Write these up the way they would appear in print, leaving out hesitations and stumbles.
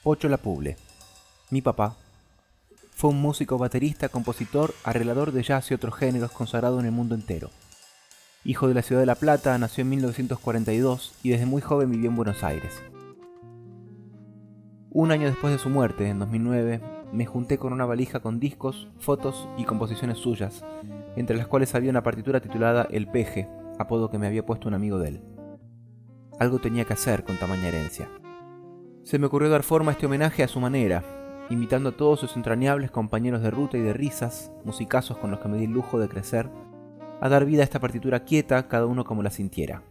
Pocho Lapuble. Mi papá fue un músico, baterista, compositor, arreglador de jazz y otros géneros consagrado en el mundo entero. Hijo de la ciudad de La Plata, nació en 1942 y desde muy joven vivió en Buenos Aires. Un año después de su muerte, en 2009, me junté con una valija con discos, fotos y composiciones suyas, entre las cuales había una partitura titulada El Peje, apodo que me había puesto un amigo de él. Algo tenía que hacer con tamaña herencia. Se me ocurrió dar forma a este homenaje a su manera, invitando a todos sus entrañables compañeros de ruta y de risas, musicazos con los que me di el lujo de crecer, a dar vida a esta partitura quieta, cada uno como la sintiera.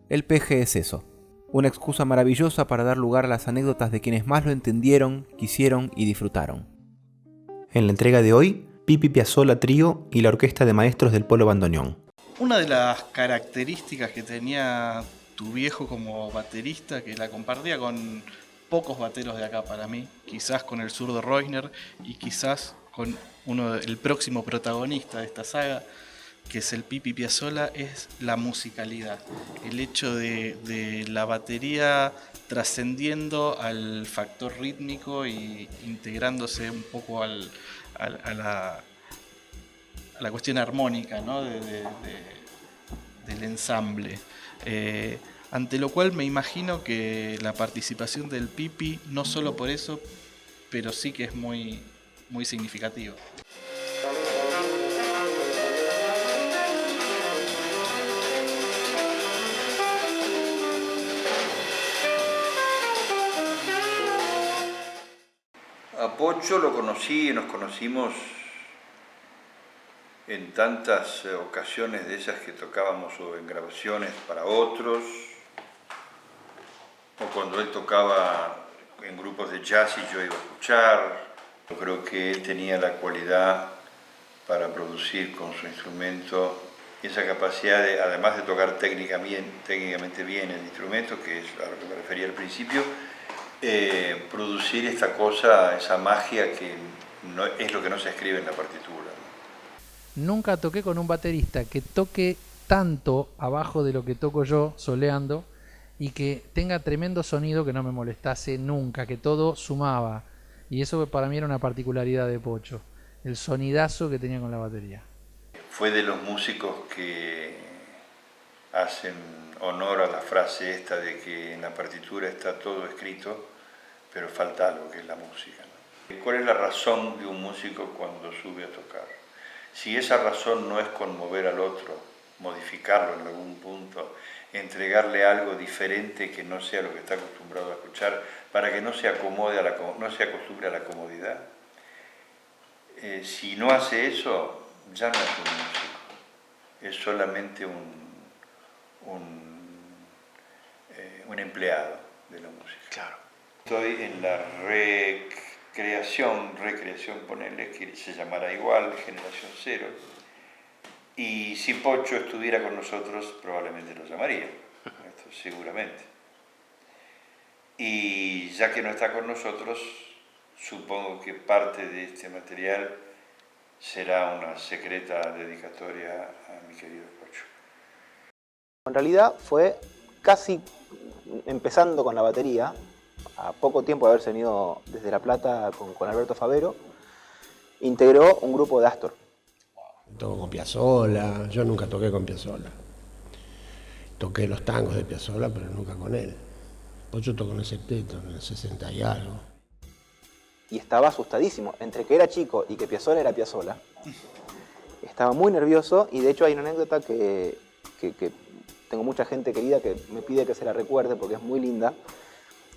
El Peje es eso, una excusa maravillosa para dar lugar a las anécdotas de quienes más lo entendieron, quisieron y disfrutaron. En la entrega de hoy, Pipi Piazzolla Trío y la Orquesta de Maestros del Polo Bandoneón. Una de las características que tenía tu viejo como baterista, que la compartía con pocos bateros de acá para mí, quizás con el zurdo Reusner y quizás con el próximo protagonista de esta saga, que es el Pipi Piazzolla, es la musicalidad. El hecho de la batería trascendiendo al factor rítmico y integrándose un poco a la cuestión armónica, ¿no? del ensamble. Ante lo cual me imagino que la participación del Pipi, no solo por eso, pero sí que es muy, muy significativa. A Pocho lo conocí y nos conocimos en tantas ocasiones de esas que tocábamos o en grabaciones para otros, o cuando él tocaba en grupos de jazz y yo iba a escuchar. Yo creo que él tenía la cualidad para producir con su instrumento esa capacidad de, además de tocar técnicamente bien el instrumento, que es a lo que me refería al principio, producir esta cosa, esa magia que no, es lo que no se escribe en la partitura. Nunca toqué con un baterista que toque tanto abajo de lo que toco yo soleando y que tenga tremendo sonido que no me molestase nunca, que todo sumaba. Y eso para mí era una particularidad de Pocho, el sonidazo que tenía con la batería. Fue de los músicos que hacen honor a la frase esta de que en la partitura está todo escrito, pero falta algo, que es la música, ¿no? ¿Cuál es la razón de un músico cuando sube a tocar? Si esa razón no es conmover al otro, modificarlo en algún punto, entregarle algo diferente que no sea lo que está acostumbrado a escuchar, para que no se acostumbre a la comodidad, si no hace eso, ya no es un músico, es solamente un empleado de la música. Claro. Estoy en la recreación, ponerle, que se llamará igual, Generación Cero, y si Pocho estuviera con nosotros, probablemente lo llamaría, esto seguramente. Y ya que no está con nosotros, supongo que parte de este material será una secreta dedicatoria a mi querido Pocho. En realidad fue casi empezando con la batería, a poco tiempo de haberse venido desde La Plata con Alberto Favero, integró un grupo de Astor. Toco con Piazzolla, yo nunca toqué con Piazzolla. Toqué los tangos de Piazzolla, pero nunca con él. Pocho tocó en el septeto, en el 60 y algo. Y estaba asustadísimo, entre que era chico y que Piazzolla era Piazzolla. Estaba muy nervioso y de hecho hay una anécdota que tengo mucha gente querida que me pide que se la recuerde porque es muy linda,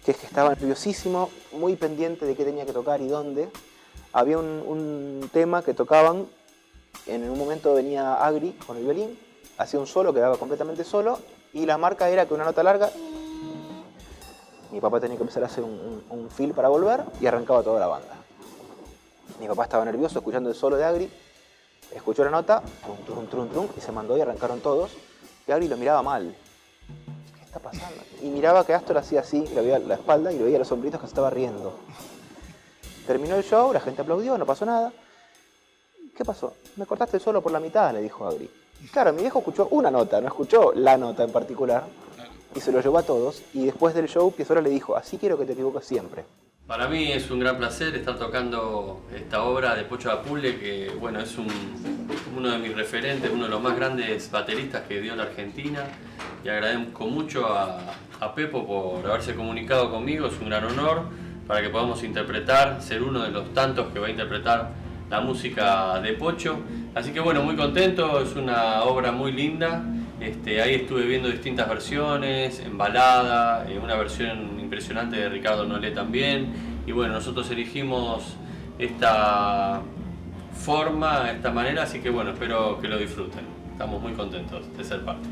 que es que estaba nerviosísimo, muy pendiente de qué tenía que tocar y dónde. Había un tema que tocaban, en un momento venía Agri con el violín, hacía un solo, quedaba completamente solo, y la marca era que una nota larga, mi papá tenía que empezar a hacer un fill para volver y arrancaba toda la banda. Mi papá estaba nervioso escuchando el solo de Agri, escuchó la nota, trum, trum, trum, y se mandó y arrancaron todos, y Agri lo miraba mal. ¿Qué está pasando? Y miraba que Astor hacía así, le veía la espalda y le veía los sombritos que se estaba riendo. Terminó el show, la gente aplaudió, no pasó nada. ¿Qué pasó? Me cortaste el solo por la mitad, le dijo Agri. Claro, mi viejo escuchó una nota, no escuchó la nota en particular. y se lo llevó a todos, y después del show Piazzolla le dijo, así quiero que te equivoques siempre. Para mí es un gran placer estar tocando esta obra de Pocho Apule, que bueno, es uno de mis referentes, uno de los más grandes bateristas que dio la Argentina, y agradezco mucho a Pepo por haberse comunicado conmigo, es un gran honor para que podamos interpretar, ser uno de los tantos que va a interpretar la música de Pocho. Así que bueno, muy contento, es una obra muy linda. Ahí estuve viendo distintas versiones, en balada, una versión impresionante de Ricardo Nolé también. Y bueno, nosotros elegimos esta forma, esta manera, así que bueno, espero que lo disfruten. Estamos muy contentos de ser parte.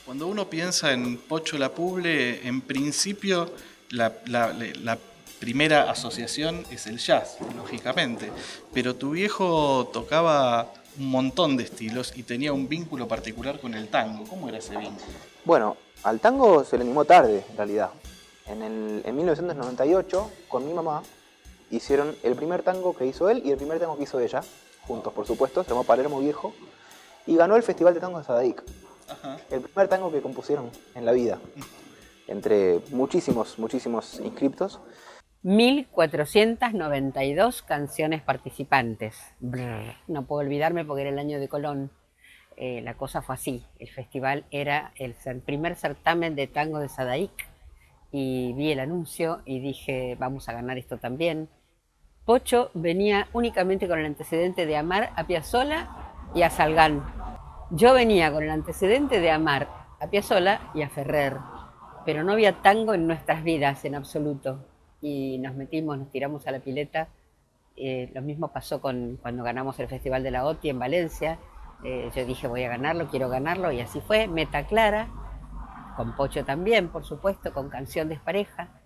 Cuando uno piensa en Pocho Lapuble, en principio la primera asociación es el jazz, lógicamente, pero tu viejo tocaba un montón de estilos y tenía un vínculo particular con el tango. ¿Cómo era ese vínculo? Bueno, al tango se le animó tarde, en realidad. En 1998, con mi mamá, hicieron el primer tango que hizo él y el primer tango que hizo ella, juntos, por supuesto, se llamó Palermo Viejo, y ganó el Festival de Tango de Sadaic. Ajá. El primer tango que compusieron en la vida, entre muchísimos inscriptos. 1492 canciones participantes. Brr, no puedo olvidarme porque era el año de Colón. La cosa fue así. El festival era el primer certamen de tango de Sadaic y vi el anuncio y dije, vamos a ganar esto también. Pocho venía únicamente con el antecedente de amar a Piazzolla y a Salgán. Yo venía con el antecedente de amar a Piazzolla y a Ferrer, pero no había tango en nuestras vidas en absoluto. Y nos tiramos a la pileta. Lo mismo pasó cuando ganamos el Festival de la OTI en Valencia. Yo dije, voy a ganarlo, quiero ganarlo, y así fue. Meta clara, con Pocho también, por supuesto, con Canción Despareja.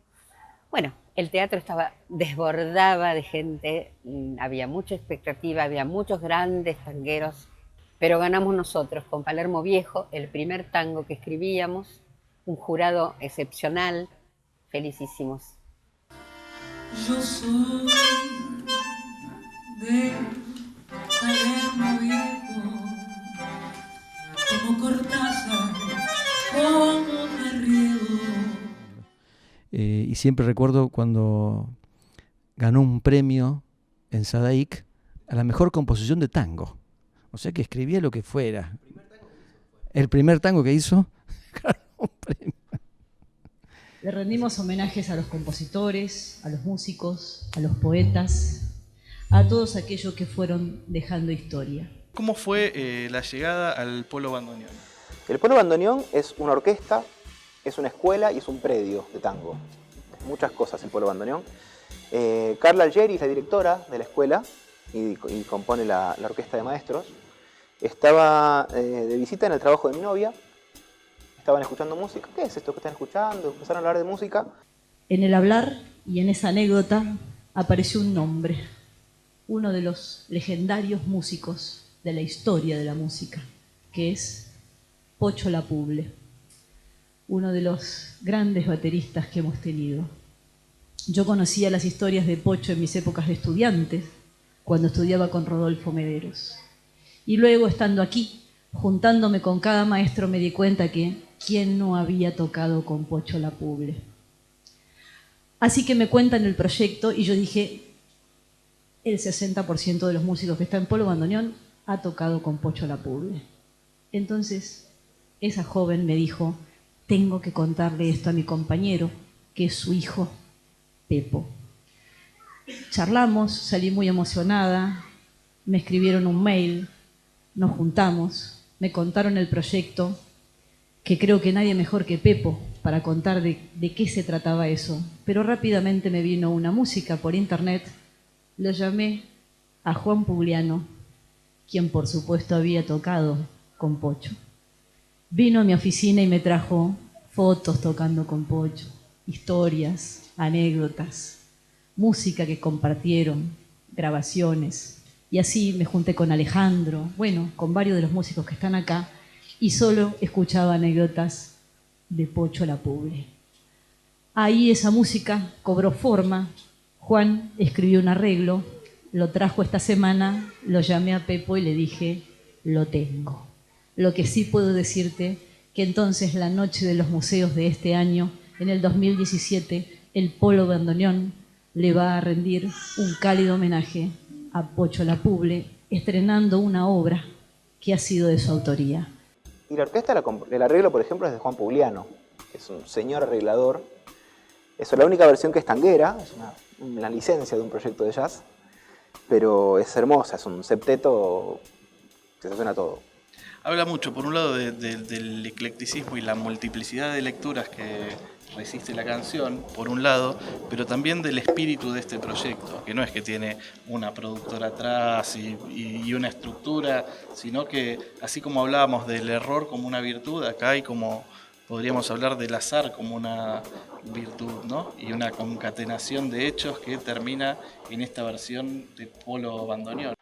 Bueno, el teatro desbordaba de gente, había mucha expectativa, había muchos grandes tangueros, pero ganamos nosotros con Palermo Viejo, el primer tango que escribíamos, un jurado excepcional, felicísimos. Yo soy de Palermo Viejo, como Cortázar, como me riego. Y siempre recuerdo cuando ganó un premio en Sadaic a la mejor composición de tango. O sea que escribía lo que fuera. El primer tango que hizo ganó un premio. Le rendimos homenajes a los compositores, a los músicos, a los poetas, a todos aquellos que fueron dejando historia. ¿Cómo fue la llegada al Polo Bandoneón? El Polo Bandoneón es una orquesta, es una escuela y es un predio de tango. Muchas cosas el Polo Bandoneón. Carla Algeri es la directora de la escuela y compone la orquesta de maestros. Estaba de visita en el trabajo de mi novia. Estaban escuchando música. ¿Qué es esto que están escuchando? Empezaron a hablar de música. En el hablar y en esa anécdota apareció un nombre, uno de los legendarios músicos de la historia de la música, que es Pocho Lapuble, uno de los grandes bateristas que hemos tenido. Yo conocía las historias de Pocho en mis épocas de estudiantes, cuando estudiaba con Rodolfo Mederos. Y luego, estando aquí, juntándome con cada maestro, me di cuenta que quién no había tocado con Pocho Lapuble. Así que me cuentan el proyecto y yo dije, el 60% de los músicos que están en Polo Bandoneón ha tocado con Pocho Lapuble. Entonces, esa joven me dijo, tengo que contarle esto a mi compañero, que es su hijo, Pepo. Charlamos, salí muy emocionada, me escribieron un mail, nos juntamos, me contaron el proyecto, que creo que nadie mejor que Pepo para contar de qué se trataba eso. Pero rápidamente me vino una música por internet, lo llamé a Juan Pugliano, quien por supuesto había tocado con Pocho. Vino a mi oficina y me trajo fotos tocando con Pocho, historias, anécdotas, música que compartieron, grabaciones. Y así me junté con Alejandro, bueno, con varios de los músicos que están acá, y solo escuchaba anécdotas de Pocho Lapuble. Ahí esa música cobró forma. Juan escribió un arreglo, lo trajo esta semana, lo llamé a Pepo y le dije, lo tengo. Lo que sí puedo decirte, que entonces la noche de los museos de este año, en el 2017, el Polo Bandoneón le va a rendir un cálido homenaje a Pocho Lapuble, estrenando una obra que ha sido de su autoría. Y la orquesta, el arreglo, por ejemplo, es de Juan Pugliano, que es un señor arreglador. Es la única versión que es tanguera, es una licencia de un proyecto de jazz, pero es hermosa, es un septeto que se suena todo. Habla mucho, por un lado, del eclecticismo y la multiplicidad de lecturas que resiste la canción, por un lado, pero también del espíritu de este proyecto, que no es que tiene una productora atrás y una estructura, sino que así como hablábamos del error como una virtud, acá hay como, podríamos hablar del azar como una virtud, ¿no? Y una concatenación de hechos que termina en esta versión de Polo Bandoneón.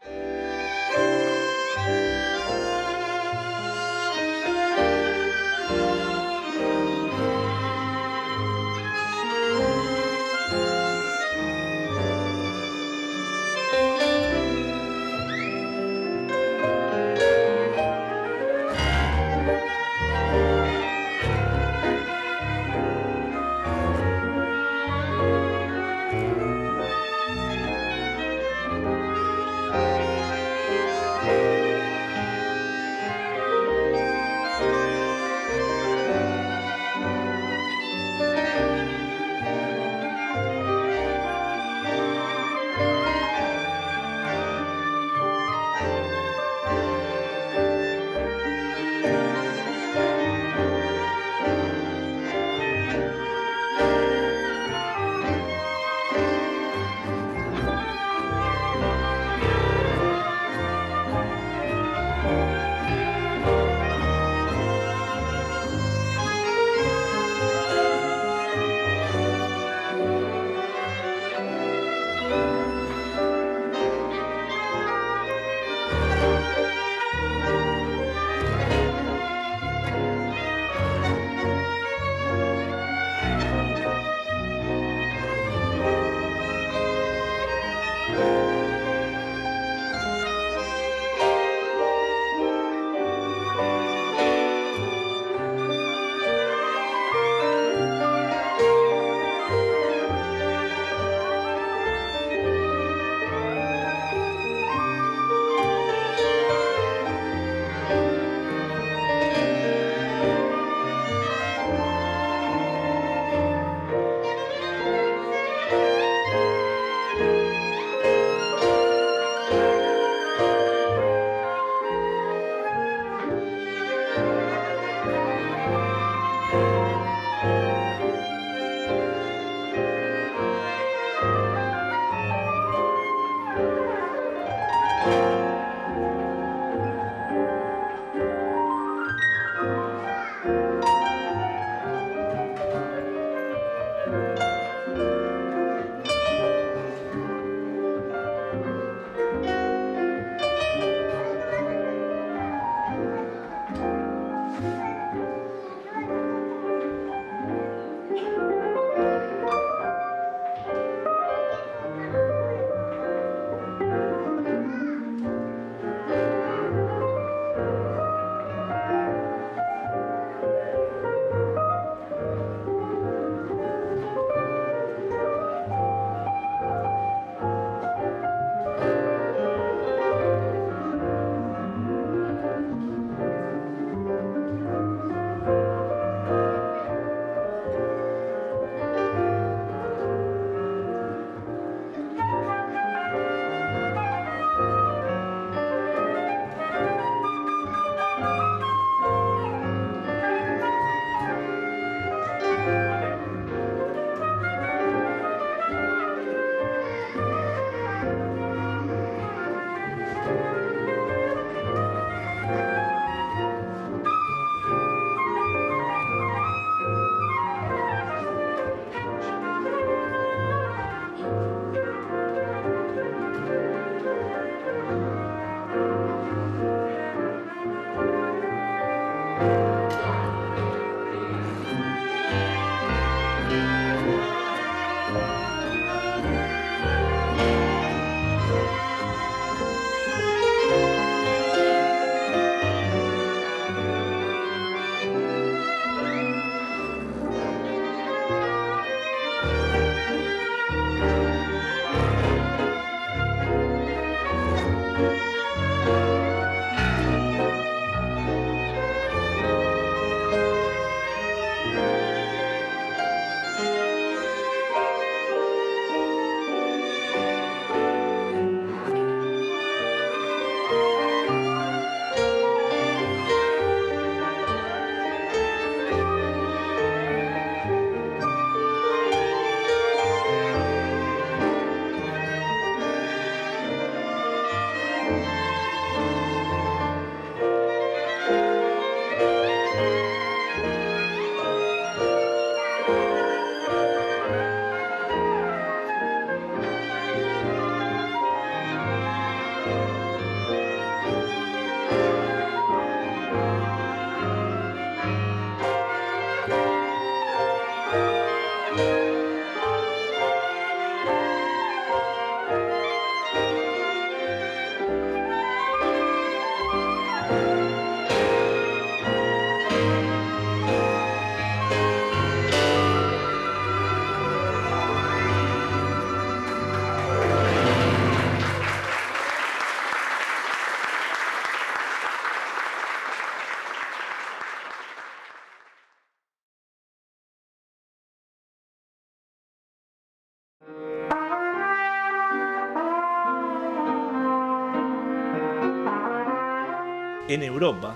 en Europa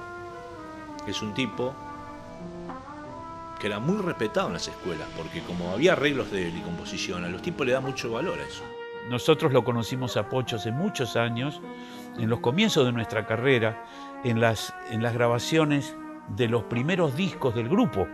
es un tipo que era muy respetado en las escuelas, porque como había arreglos de él y composición, a los tipos le da mucho valor a eso. Nosotros lo conocimos a Pocho hace muchos años, en los comienzos de nuestra carrera, en las grabaciones de los primeros discos del grupo.